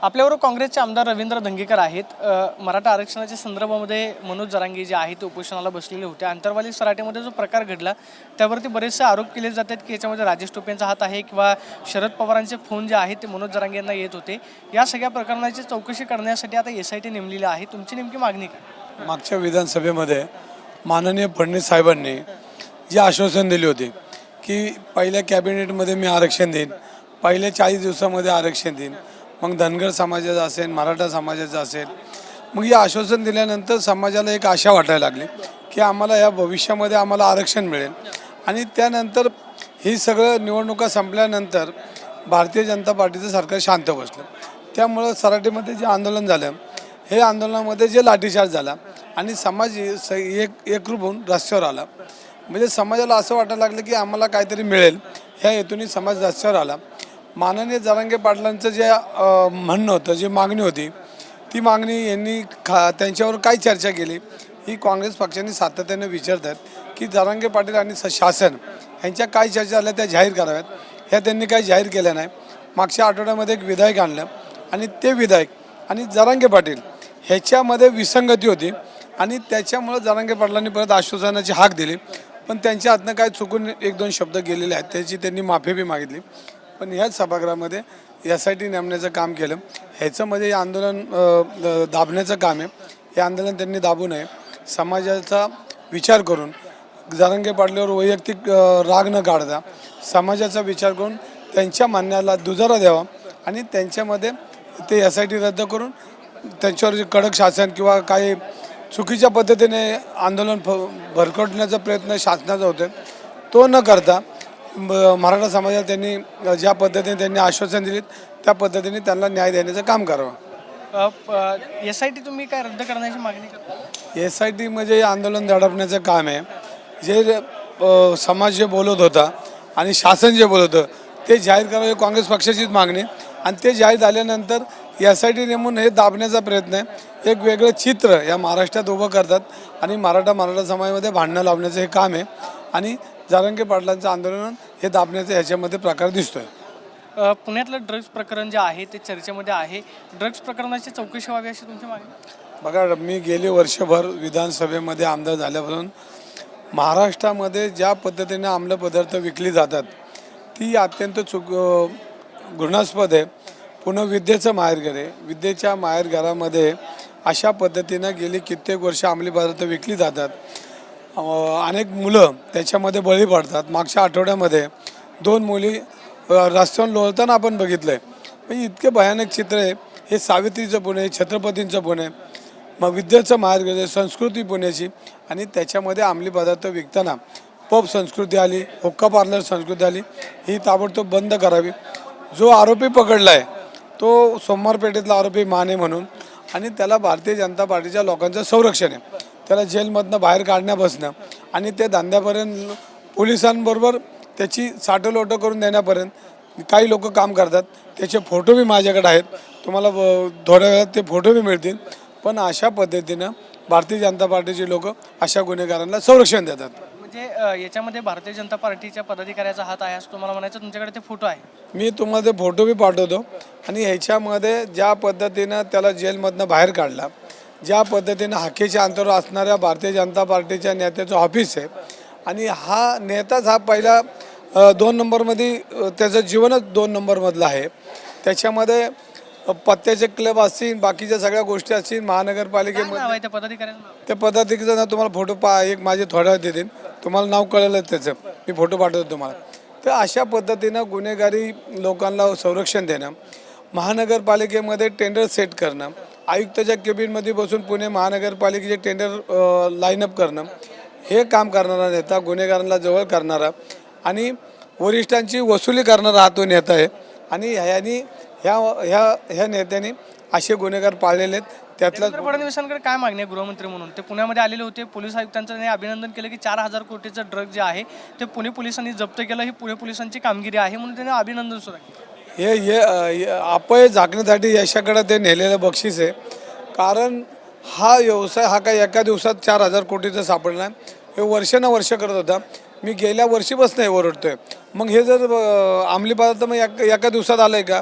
आपल्याबरोबर काँग्रेसचे आमदार रवींद्र धंगेकर आहेत। मराठा आरक्षणाच्या संदर्भामध्ये मनोज जरांगे जे आहेत ते उपोषणाला बसलेले होते। आंतरवाली सराटीमध्ये जो प्रकार घडला त्यावरती बरेचसे आरोप केले जातात की याच्यामध्ये राजेश टोपेंचा हात आहे किंवा शरद पवारांचे फोन जे आहेत ते मनोज जरांगे यांना येत होते। या सगळ्या प्रकरणाची चौकशी करण्यासाठी आता SIT नेमलेली आहे। तुमची नेमकी मागणी काय? मागच्या विधानसभेमध्ये माननीय फडणवीस साहेबांनी जे आश्वासन दिले होते की पहिल्या कॅबिनेटमध्ये मी आरक्षण देईन, पहिल्या 40 दिवसामध्ये आरक्षण देईन, मग धनगर समाजाचं असेल, मराठा समाजाचं असेल, मग हे आश्वासन दिल्यानंतर समाजाला एक आशा वाटायला लागली की आम्हाला या भविष्यामध्ये आम्हाला आरक्षण मिळेल। आणि त्यानंतर ही सगळं निवडणुका संपल्यानंतर भारतीय जनता पार्टीचं सरकार शांत बसलं। त्यामुळं सराटीमध्ये जे आंदोलन झालं, हे आंदोलनामध्ये जे लाठीचार्ज झाला आणि समाज एकरूप होऊन रस्त्यावर आला, म्हणजे समाजाला असं वाटायला लागलं की आम्हाला काहीतरी मिळेल, ह्या हेतूने समाज रस्त्यावर आला। माननीय जरांगे पाटलांचं जे म्हणणं होतं, जी मागणी होती, ती मागणी यांनी त्यांच्यावर काय चर्चा केली ही काँग्रेस पक्षाने सातत्याने विचारतात की जरांगे पाटील आणि शासन यांच्या काय चर्चा झाल्या त्या जाहीर कराव्यात। ह्या त्यांनी काही जाहीर केल्या नाही। मागच्या आठवड्यामध्ये एक विधायक आणलं आणि ते विधायक आणि जरांगे पाटील ह्याच्यामध्ये विसंगती होती आणि त्याच्यामुळं जरांगे पाटलांनी परत आश्वासनाची हाक दिली, पण त्यांच्या हातनं काय चुकून एक दोन शब्द गेलेले आहेत, त्याची त्यांनी माफी बी मागितली। पण ह्याच सभागृहामध्ये SIT नेमण्याचं काम केलं। ह्याच्यामध्ये हे आंदोलन दाबण्याचं काम आहे। हे आंदोलन त्यांनी दाबू नये, समाजाचा विचार करून जरांगे पाटलावर वैयक्तिक राग न काढता समाजाचा विचार करून त्यांच्या म्हणण्याला दुजोरा द्यावा आणि त्यांच्यामध्ये ते SIT रद्द करून त्यांच्यावर जे कडक शासन किंवा काही चुकीच्या पद्धतीने आंदोलन भरकटण्याचा प्रयत्न शासनाचा होतो तो न करता मराठा समाजाला त्यांनी ज्या पद्धतीने त्यांनी आश्वासन दिले त्या पद्धतीने त्यांना न्याय देण्याचं काम करावं। SIT तुम्ही काय रद्द करण्याची मागणी करता? SIT म्हणजे आंदोलन दडपण्याचं काम आहे। जे समाज जे बोलत होता आणि शासन जे बोलत होतं ते जाहीर करावे, काँग्रेस पक्षाचीच मागणी। आणि ते जाहीर झाल्यानंतर SIT नेमून हे दाबण्याचा प्रयत्न आहे, एक वेगळं चित्र या महाराष्ट्रात उभं करतात आणि मराठा समाजामध्ये भांडणं लावण्याचं हे काम आहे आणि जरांगे पाटलांचं आंदोलन हे दाबण्याचा ह्याच्यामध्ये प्रकार दिसतोय। पुण्यातलं ड्रग्ज प्रकरण जे आहे ते चर्चेमध्ये आहे। ड्रग्ज प्रकरणाची चौकशी व्हावी अशी तुमची मागणी? बघा, मी गेले वर्षभर विधानसभेमध्ये आमदार झाल्यापासून महाराष्ट्रामध्ये ज्या पद्धतीने अंमली पदार्थ विकली जातात ती अत्यंत घृणास्पद आहे। पुन्हा विद्येचं माहेरघर आहे। विद्येच्या माहेरघरामध्ये अशा पद्धतीनं गेली कित्येक वर्ष अंमली पदार्थ विकली जातात। अनेक मुलं त्याच्यामध्ये बळी पडतात। मागच्या आठवड्यामध्ये 2 मुली रस्त्यावर लोळताना आपण बघितलं आहे। म्हणजे इतके भयानक चित्र आहे। हे सावित्रीचं पुणे, छत्रपतींचं पुणे, मग विद्येचं माहेरघर आहे, संस्कृती पुण्याची, आणि त्याच्यामध्ये अंमली पदार्थ विकताना पब संस्कृती आली, हुक्का पार्लर संस्कृती आली, ही ताबडतोब बंद करावी। जो आरोपी पकडला आहे तो सोमवारपेठेतला आरोपी माने म्हणून, आणि त्याला भारतीय जनता पार्टीच्या लोकांचं संरक्षण आहे। त्याला जेलमधनं बाहेर काढण्यापासून आणि ते धंद्यापर्यंत पोलिसांबरोबर त्याची साठलोटं करून देण्यापर्यंत काही लोक काम करतात। त्याचे फोटो बी माझ्याकडे आहेत, तुम्हाला थोड्या वेळात ते फोटो बी मिळतील। पण अशा पद्धतीनं भारतीय जनता पार्टीचे लोक अशा गुन्हेगारांना संरक्षण देतात। म्हणजे याच्यामध्ये भारतीय जनता पार्टीच्या पदाधिकाऱ्याचा हात आहे असं तुम्हाला म्हणायचं? तुमच्याकडे ते फोटो आहे? मी तुम्हाला ते फोटो बी पाठवतो। आणि ह्याच्यामध्ये ज्या पद्धतीनं त्याला जेलमधनं बाहेर काढला, ज्या पद्धतीनं हाकेच्या अंतरावर असणाऱ्या भारतीय जनता पार्टीच्या नेत्याचं ऑफिस आहे, आणि हा नेताच हा पहिला 2 नंबरमध्ये, त्याचं जीवनच 2 नंबरमधलं आहे। त्याच्यामध्ये पत्त्याचे क्लब असतील, बाकीच्या सगळ्या गोष्टी असतील, महानगरपालिकेमध्ये त्या पदाधिकाऱ्यांचं नाव तुम्हाला फोटो एक माझे थोड्या वेळ देतील, तुम्हाला नाव कळलं त्याचं, मी फोटो पाठवतो तुम्हाला। तर अशा पद्धतीनं गुन्हेगारी लोकांना संरक्षण देणं, महानगरपालिकेमध्ये टेंडर सेट करणं, आयुक्ताच्या केबिनमध्ये बसून पुणे महानगरपालिकेचे टेंडर लाईनअप करणं, हे काम करणारा नेता, गुन्हेगारांना जवळ करणारा आणि वरिष्ठांची वसुली करणारा हा तो नेता आहे। आणि ह्या नेत्यांनी असे गुन्हेगार पाळलेले आहेत। त्यातला फडणवीसांकडे काय मागणी आहे गृहमंत्री म्हणून? ते पुण्यामध्ये आलेले होते, पोलीस आयुक्तांचं त्यांनी अभिनंदन केलं की 4000 कोटीचं ड्रग जे आहे ते पुणे पोलिसांनी जप्त केलं, ही पुणे पोलिसांची कामगिरी आहे म्हणून त्यांनी अभिनंदन सुद्धा केलं। हे अपय झाकण्यासाठी यशाकडे ते नेलेलं बक्षीस आहे। कारण हा व्यवसाय हा काही एका दिवसात 4000 कोटीचा सापडला, हे वर्ष करत होता। मी गेल्या वर्षीपासून हे ओरडतोय, मग हे जर अंमली पदार्थ मग एका दिवसात आलंय का?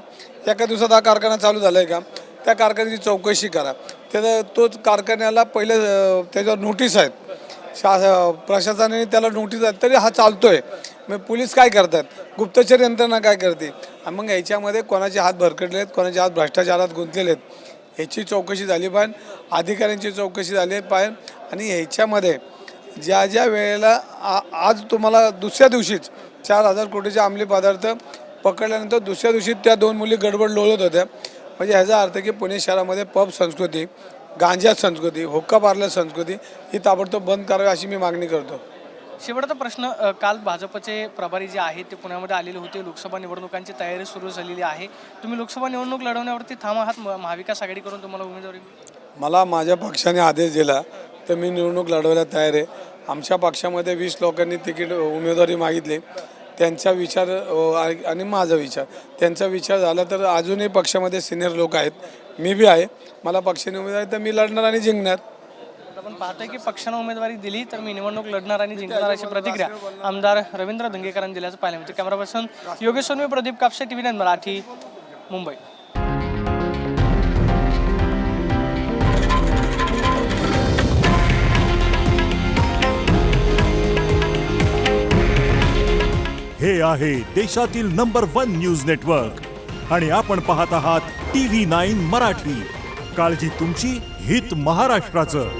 एका दिवसात हा कारखाना चालू झाला आहे का, त्या कारखान्याची चौकशी करा. त्याचा तोच कारखान्याला पहिले त्याच्यावर नोटीस आहेत, प्रशासनाने त्याला नोटीस आहेत, तरी हा चालतोय. मग पोलीस काय करतात, गुप्तचर यंत्रणा काय करते, आणि मग याच्यामध्ये कोणाचे हात भरकटले आहेत, कोणाचे हात भ्रष्टाचारात गुंतलेले आहेत, ह्याची चौकशी झाली पाहिजे. अधिकाऱ्यांची चौकशी झाली पाहिजे. आणि ह्याच्यामध्ये ज्या ज्या वेळेला आज तुम्हाला दुसऱ्या दिवशीच 4,000 कोटीचे अंमली पदार्थ पकडल्यानंतर दुसऱ्या दिवशी त्या 2 मुली गडबड लोळत होत्या. म्हणजे ह्याचा अर्थ की पुणे शहरामध्ये पब संस्कृती, गांजा संस्कृती, हुक्का पार्लर संस्कृती ही ताबडतोब बंद करावी अशी मी मागणी करतो. शेवटचा प्रश्न, काल भाजपचे प्रभारी जे आहेत ते पुण्यामध्ये आलेले होते. लोकसभा निवडणुकांची तयारी सुरू झालेली आहे. तुम्ही लोकसभा निवडणूक लढवण्यावरती ठाम आहात? महाविकास आघाडी करून तुम्हाला उमेदवारी? मला माझ्या पक्षाने आदेश दिला तर मी निवडणूक लढवायला तयार आहे. आमच्या पक्षामध्ये 20 लोकांनी तिकीट उमेदवारी मागितली. त्यांचा विचार आणि माझा विचार, त्यांचा विचार झाला तर अजूनही पक्षामध्ये सिनियर लोक आहेत, मी बी आहे. मला पक्षाने उमेदवारी तर मी लढणार आणि जिंकणार. आपण पाहतोय की पक्षानं उमेदवारी दिली तर मी निवडणूक लढणार आणि जिंकणार अशी प्रतिक्रिया आमदार रवींद्र धंगेकरांनी दिल्याचं पाहायला मिळतं. Camera person Yogesh Sonawi, Pradeep Kapse, TV9 Marathi, Mumbai. हे आहे देशातील नंबर 1 न्यूज नेटवर्क आणि आपण पाहत आहात TV9 मराठी. काळजी तुमची, हित महाराष्ट्राचं.